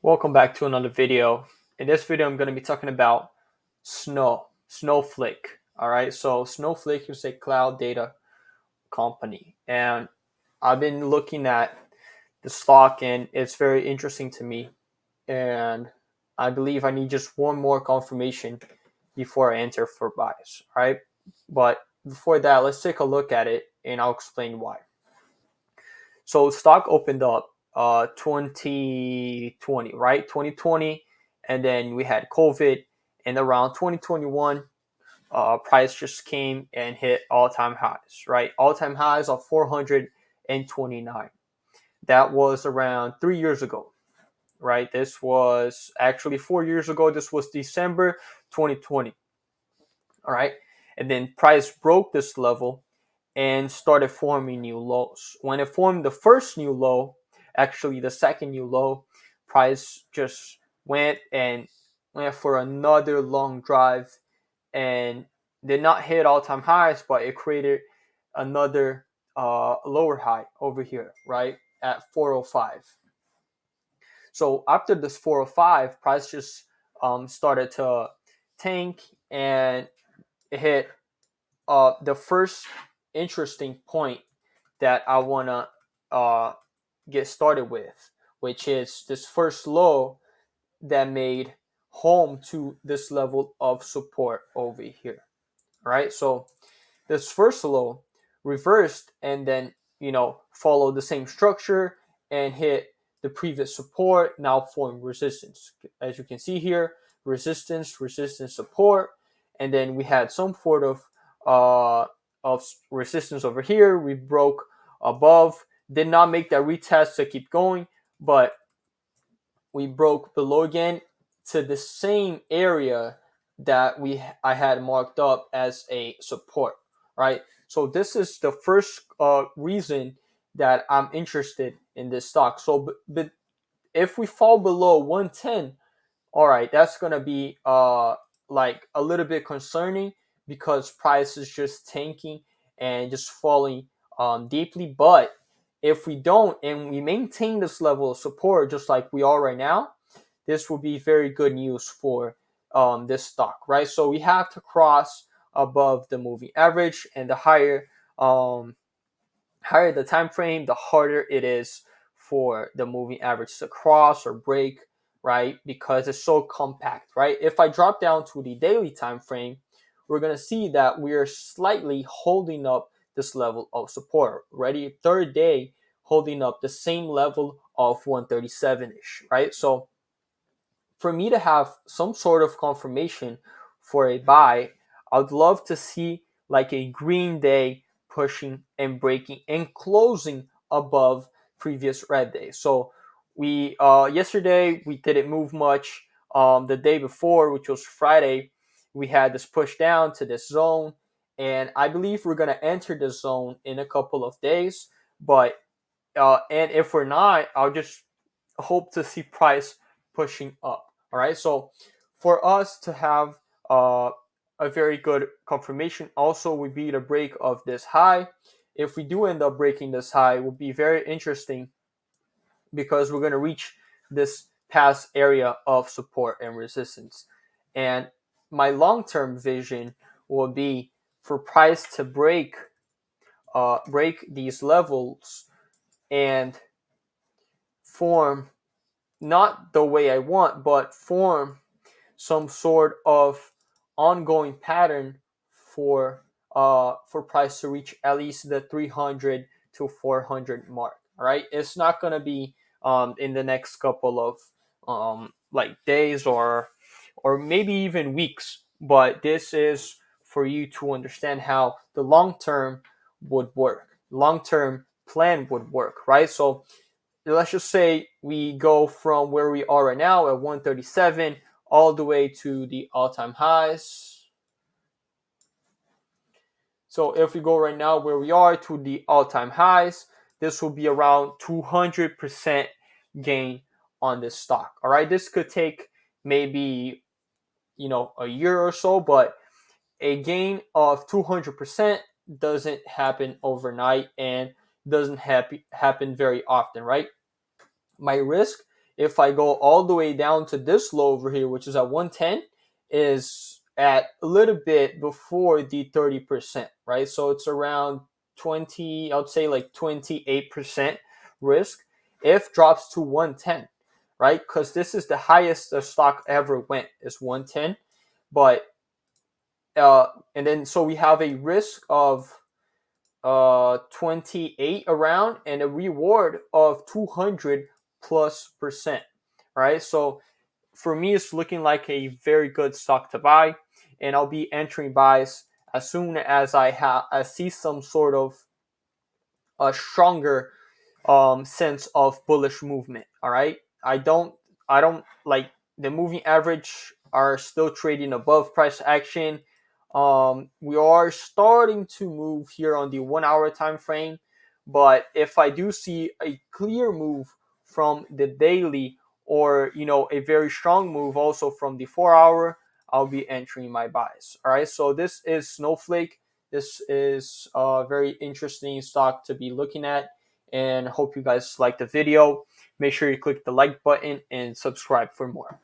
Welcome back to another video. In this video, I'm going to be talking about Snowflake. All right, so Snowflake is a cloud data company, and I've been looking at the stock, and it's very interesting to me. And I believe I need just one more confirmation before I enter for buys. All right, but before that, let's take a look at it, and I'll explain why. So stock opened up 2020, right? 2020, and then we had COVID, and around 2021, price just came and hit all-time highs, right? All-time highs of 429. That was around 3 years ago, right? This was actually 4 years ago. This was December 2020, all right? And then price broke this level and started forming new lows. When it formed the first new low, actually the second new low, price just went for another long drive and did not hit all-time highs, but it created another lower high over here, right at 405. So after this 405, price just started to tank and it hit the first interesting point that I want to get started with, which is this first low that made home to this level of support over here. All right, so this first low reversed and then followed the same structure and hit the previous support, now form resistance. As you can see here, resistance, support, and then we had some sort of resistance over here. We broke above, did not make that retest to keep going, but we broke below again to the same area that I had marked up as a support, right? So this is the first reason that I'm interested in this stock. So, but if we fall below 110, all right, that's gonna be like a little bit concerning because price is just tanking and just falling deeply. But if we don't and we maintain this level of support just like we are right now, this will be very good news for this stock, right? So we have to cross above the moving average, and the higher the time frame, the harder it is for the moving average to cross or break, right? Because it's so compact, right? If I drop down to the daily time frame, we're going to see that we are slightly holding up this level of support. Already third day holding up the same level of 137-ish, right? So for me to have some sort of confirmation for a buy, I'd love to see like a green day pushing and breaking and closing above previous red day. So we yesterday we didn't move much. The day before, which was Friday, we had this push down to this zone, and I believe we're gonna enter the zone in a couple of days. But and if we're not, I'll just hope to see price pushing up. All right. So for us to have a very good confirmation, also would be the break of this high. If we do end up breaking this high, it will be very interesting because we're going to reach this past area of support and resistance. And my long-term vision will be for price to break these levels and form not the way I want, but form some sort of ongoing pattern for price to reach at least the 300 to 400 mark. All right, it's not gonna be in the next couple of like days or maybe even weeks, but this is for you to understand how the long term would work, long term plan would work, right? So let's just say we go from where we are right now at 137 all the way to the all-time highs. So if we go right now where we are to the all-time highs, this will be around 200% gain on this stock. All right, this could take maybe a year or so, but a gain of 200% doesn't happen overnight and doesn't happen very often, right? My risk if I go all the way down to this low over here, which is at 110, is at a little bit before the 30%, right? So it's around 20, I would say like 28% risk if drops to 110, right? Because this is the highest the stock ever went, is 110. But and then so we have a risk of 28 around and a reward of 200 plus percent, right? So for me, it's looking like a very good stock to buy, and I'll be entering buys as soon as I see some sort of a stronger sense of bullish movement. All right, I don't like the moving average are still trading above price action. We are starting to move here on the 1 hour time frame, but if I do see a clear move from the daily, or a very strong move also from the 4 hour, I'll be entering my buys. All right, so this is Snowflake. This is a very interesting stock to be looking at, and hope you guys like the video. Make sure you click the like button and subscribe for more.